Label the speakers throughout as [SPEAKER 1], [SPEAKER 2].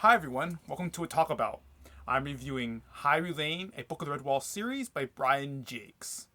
[SPEAKER 1] Hi everyone, welcome to a Talk About. I'm reviewing High Rhulain, a Book of the Redwall series by Brian Jacques.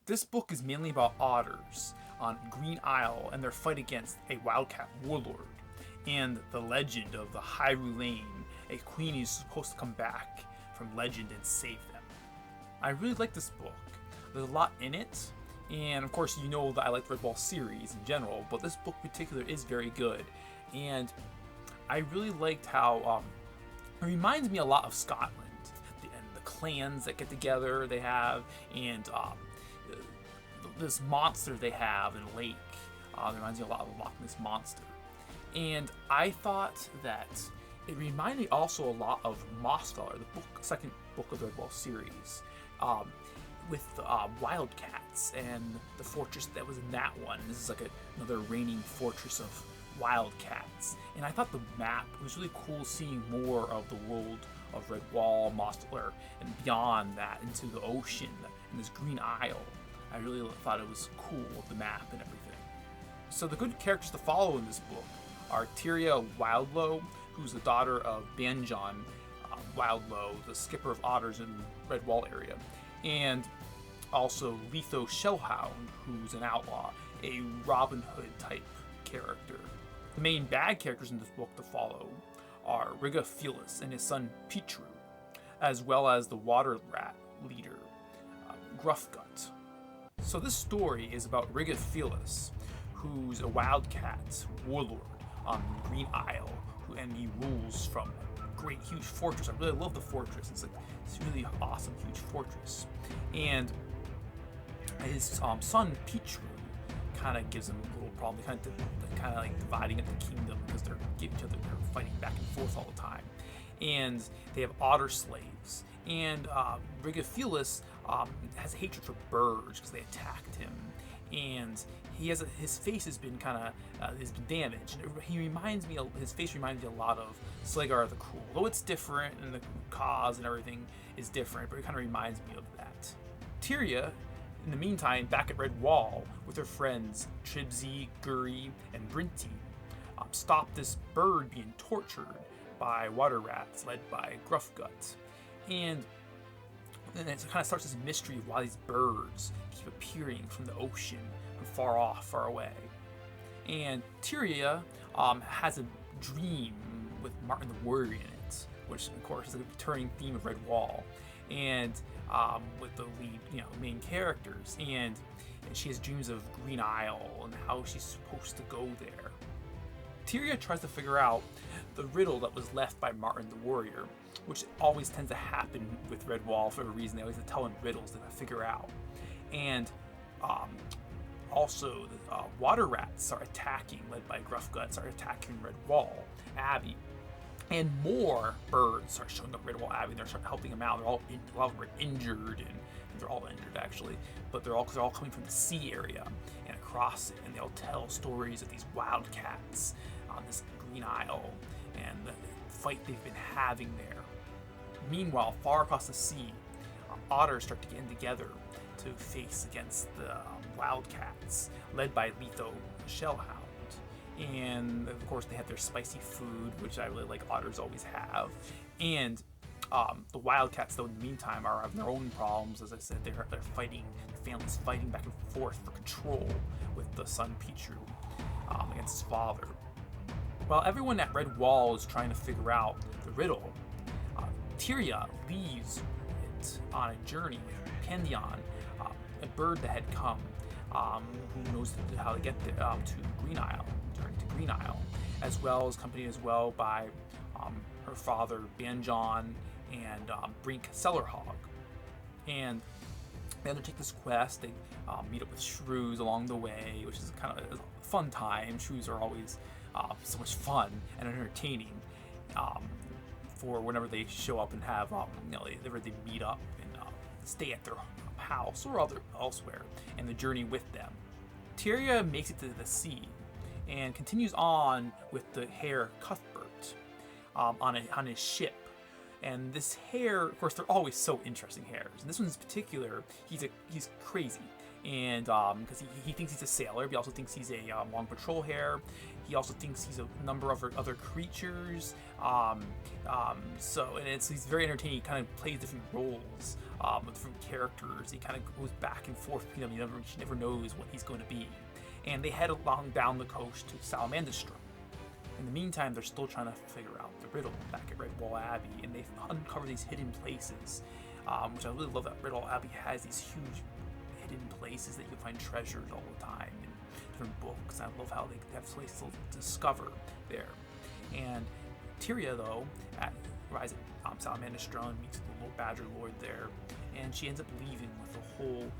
[SPEAKER 1] This book is mainly about otters on Green Isle and their fight against a wildcat warlord, and the legend of the High Rhulain, a queen who's supposed to come back from legend and save them. I really like this book. There's a lot in it, and of course you know that I like the Redwall series in general, but this book in particular is very good. And I really liked how it reminds me a lot of Scotland, and the clans that get together they have, and this monster they have in the lake. It reminds me a lot of Loch Ness Monster. And I thought that it reminded me also a lot of Mossfeller, the second book of the Redwall series, with wildcats and the fortress that was in that one. This is like another reigning fortress of wildcats. And I thought the map was really cool, seeing more of the world of Redwall, Mossfeller, and beyond that into the ocean and this Green Isle. I really thought it was cool, the map and everything. So the good characters to follow in this book are Tyria Wildlow, who's the daughter of Banjon Wildlow, the skipper of otters in Redwall area, and also Letho Shellhound, who's an outlaw, a Robin Hood type character. The main bad characters in this book to follow are Rigga Felis and his son Petru, as well as the water rat leader, Gruffgut. So this story is about Rigga Felis, who's a wildcat warlord on Green Isle, and he rules from a great huge fortress. I really love the fortress. It's really awesome huge fortress. And his son Petru kind of gives him a little problem. They're kind of like dividing up the kingdom because they're fighting back and forth all the time. And they have otter slaves. And Rigga Felis has hatred for birds because they attacked him. And his face has been has been damaged. His face reminds me a lot of Slegar the Cruel, though it's different and the cause and everything is different, but it kind of reminds me of that. Tyria, in the meantime, back at Redwall with her friends Tribsy, Guri, and Brinty, stop this bird being tortured by water rats led by Gruffgut. And then it kind of starts this mystery of why these birds keep appearing from the ocean, from far off, far away. And Tyria has a dream with Martin the Warrior in it, which of course is a returning theme of Redwall, and with the lead, main characters. And she has dreams of Green Isle and how she's supposed to go there. Tyria tries to figure out the riddle that was left by Martin the Warrior, which always tends to happen with Redwall for a reason. They always tell him riddles that they figure out. And also the water rats are attacking, led by Gruffgut, are attacking Redwall Abbey. And more birds start showing up at Redwall Abbey. They're helping them out. A lot of them are injured, and they're all injured actually, but they're all coming from the sea area and across it, and they'll tell stories of these wildcats on this Green Isle and the fight they've been having there. Meanwhile, far across the sea, otters start to get in together to face against the wildcats, led by Letho Shellhound. And of course, they have their spicy food, which I really like. Otters always have. And the wildcats, though, in the meantime, are having their own problems. As I said, they're fighting. The family's fighting back and forth for control with the son Petru against his father. While everyone at Redwall is trying to figure out the riddle, Tyria leaves it on a journey with Pandion, a bird that had come, who knows how to get there, to Green Isle, returning to Green Isle, as well as accompanied as well by her father Banjon and Brink Cellarhog. And they undertake this quest. They meet up with shrews along the way, which is kind of a fun time. Shrews are always so much fun and entertaining for whenever they show up and have they meet up and stay at their house or elsewhere, and the journey with them. Tyria makes it to the sea and continues on with the Herr Cuthbert on his ship, And this hare, of course, they're always so interesting hares. And this one's particular, he's crazy. And because he thinks he's a sailor, but he also thinks he's a long patrol hare. He also thinks he's a number of other creatures. He's very entertaining. He kind of plays different roles with different characters. He kind of goes back and forth between them. She never knows what he's going to be. And they head along down the coast to Sarabande. In the meantime, they're still trying to figure out the riddle back at Redwall Abbey, and they uncover these hidden places, which I really love. That Redwall Abbey has these huge hidden places that you can find treasures all the time in different books. I love how they have places to discover there. And Tyria, though, arrives at Sarabande meets the Lord Badger Lord there, and she ends up leaving with the whole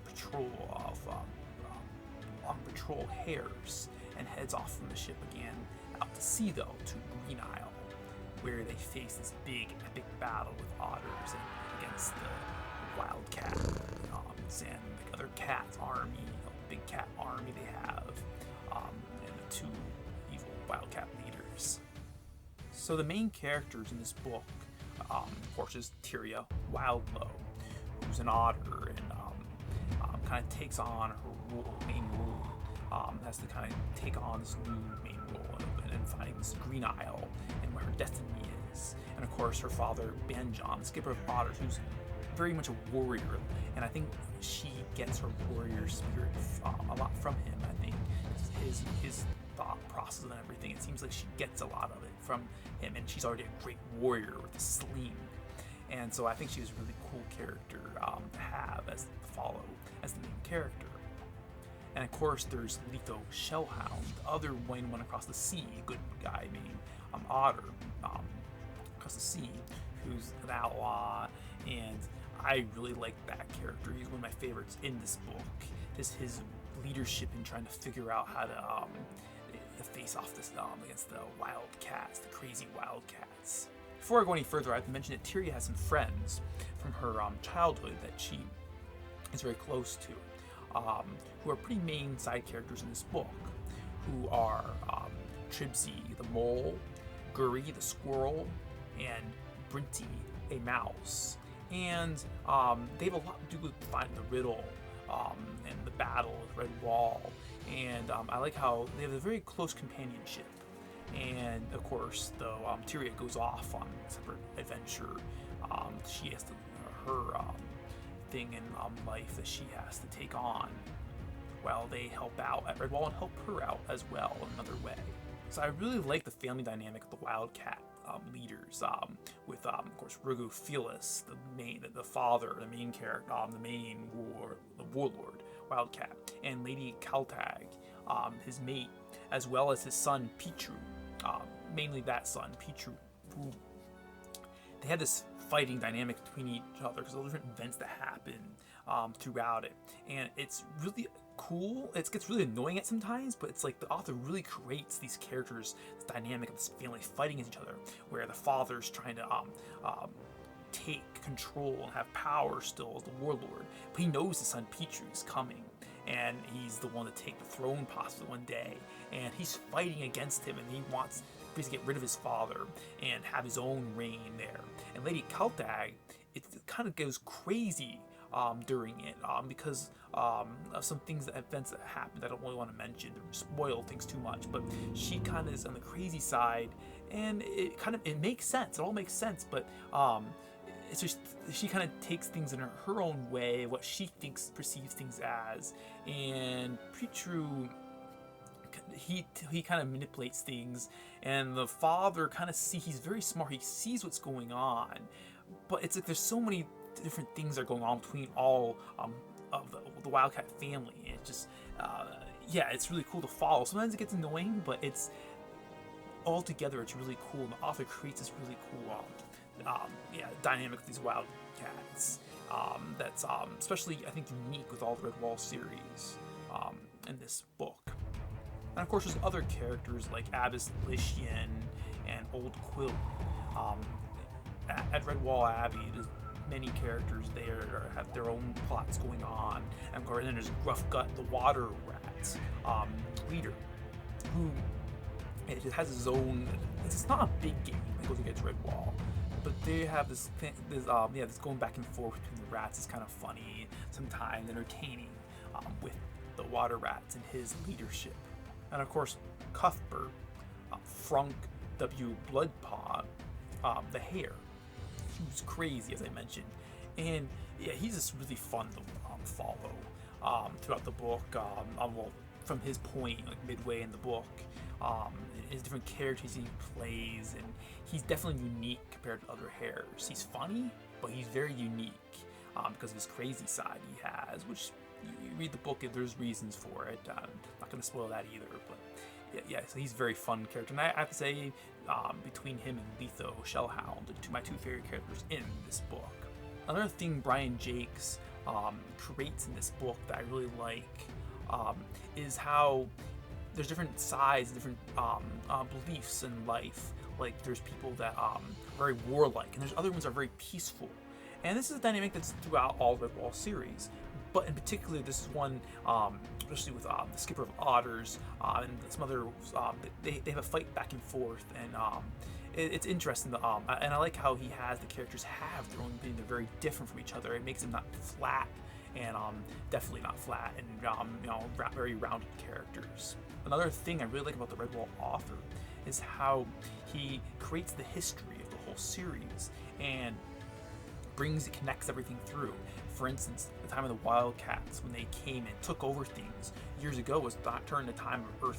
[SPEAKER 1] patrol of on patrol hares, and heads off from the ship again out to sea, though, to Green Isle, where they face this big epic battle with otters and against the wildcat and the other cat's army, big cat army they have, and the two evil wildcat leaders. So the main characters in this book, of course, is Tyria Wildlow, who's an otter and kind of takes on her main role. Has to kind of take on this new main role and finding this Green Isle and where her destiny is. And of course, her father, Banjon, the skipper of otters, who's very much a warrior, and I think she gets her warrior spirit a lot from him. I think his thought process and everything, it seems like she gets a lot of it from him, and she's already a great warrior with a sling. And so I think she was a really cool character to have as follow as the main character. And of course, there's Leto Shellhound, the other one across the sea, a good guy named Otter, across the sea, who's an outlaw, and I really like that character. He's one of my favorites in this book. Just his leadership in trying to figure out how to face off this against the wildcats, the crazy wildcats. Before I go any further, I have to mention that Tyria has some friends from her childhood that she is very close to, who are pretty main side characters in this book, who are Tribsy the mole, Gurry the squirrel, and Brinty a mouse. And they have a lot to do with finding the riddle and the battle with Redwall. And I like how they have a very close companionship. And of course, though, Tyria goes off on a separate adventure. She has to her thing in life that she has to take on, while they help out at Redwall and help her out as well in another way. So I really like the family dynamic of the Wildcat leaders, with of course Rugu Felis, the father, the main character, the warlord Wildcat, and Lady Kaltag, his mate, as well as his son Pichu, mainly that son Pichu, who they had this fighting dynamic between each other because of the different events that happen throughout it, and it's really cool. It gets really annoying at sometimes, but it's like the author really creates these characters, this dynamic of this family fighting against each other, where the father's trying to take control and have power still as the warlord, but he knows his son Pichu is coming, and he's the one to take the throne possibly one day, and he's fighting against him, and he wants to basically get rid of his father and have his own reign there. And Lady Kaltag, it kind of goes crazy during it because of some events that happened. I don't really want to mention or spoil things too much, but she kind of is on the crazy side, and it makes sense. It all makes sense, but it's just she kind of takes things in her own way, what she perceives things as, and Pichu, he kind of manipulates things, and the father he's very smart. He sees what's going on, but it's like there's so many different things that are going on between all of the Wildcat family, and it's just it's really cool to follow. Sometimes it gets annoying, but it's all together it's really cool, and the author creates this really cool dynamic with these Wildcats that's especially I think unique with all the Redwall series in this book. And of course, there's other characters like Abbess Lycian and Old Quill. At Redwall Abbey, there's many characters there have their own plots going on. And of course, then there's Gruff Gut, the water rat leader, who It has its own. It's not a big game that goes against Redwall, but they have this this going back and forth between the rats is kind of funny, sometimes entertaining, with the water rats and his leadership, and of course Cuthbert, Frank W. Bloodpaw, the hare. He was crazy, as I mentioned, and yeah, he's just really fun to follow throughout the book. Well, from his point, like midway in the book, his different characters he plays, and he's definitely unique compared to other hares. He's funny, but he's very unique because of his crazy side he has, which you read the book, there's reasons for it. I'm not going to spoil that either, but yeah, so he's a very fun character. And I have to say, between him and Letho Shellhound, my two favorite characters in this book. Another thing Brian Jacques creates in this book that I really like is how there's different sides, different beliefs in life. Like there's people that are very warlike, and there's other ones that are very peaceful. And this is a dynamic that's throughout all the Redwall series. But in particular, this is one, especially with the Skipper of Otters and some other, they have a fight back and forth, and it's interesting. And I like how he has the characters have their own opinion. They're very different from each other. It makes them not flat, and definitely not flat, and very rounded characters. Another thing I really like about the Redwall author is how he creates the history of the whole series and connects everything through. For instance, the time of the Wildcats, when they came and took over things years ago, was during the time of Lord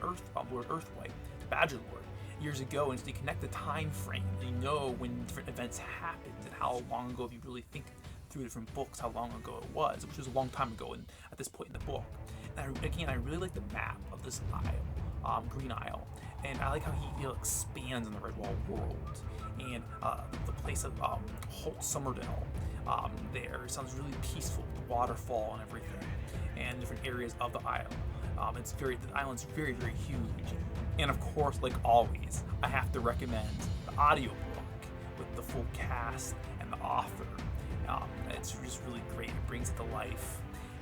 [SPEAKER 1] Earthwhite, the Badger Lord. Years ago, and so you connect the time frame, you know when different events happened and how long ago, if you really think through different books, how long ago it was, which was a long time ago at this point in the book. And I really like the map of this Isle, Green Isle, and I like how he expands on the Redwall world, and the place of Holt Sommerdale. There it sounds really peaceful, the waterfall and everything, and different areas of the isle. The island's very, very huge, and of course, like always, I have to recommend the audiobook with the full cast and the author. It's just really great. It brings it to life,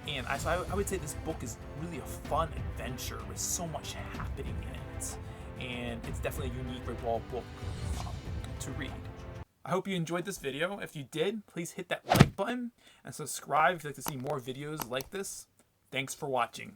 [SPEAKER 1] and so I would say this book is really a fun adventure with so much happening in it, and it's definitely a unique Redwall book to read. I hope you enjoyed this video. If you did, please hit that like button and subscribe if you'd like to see more videos like this. Thanks for watching.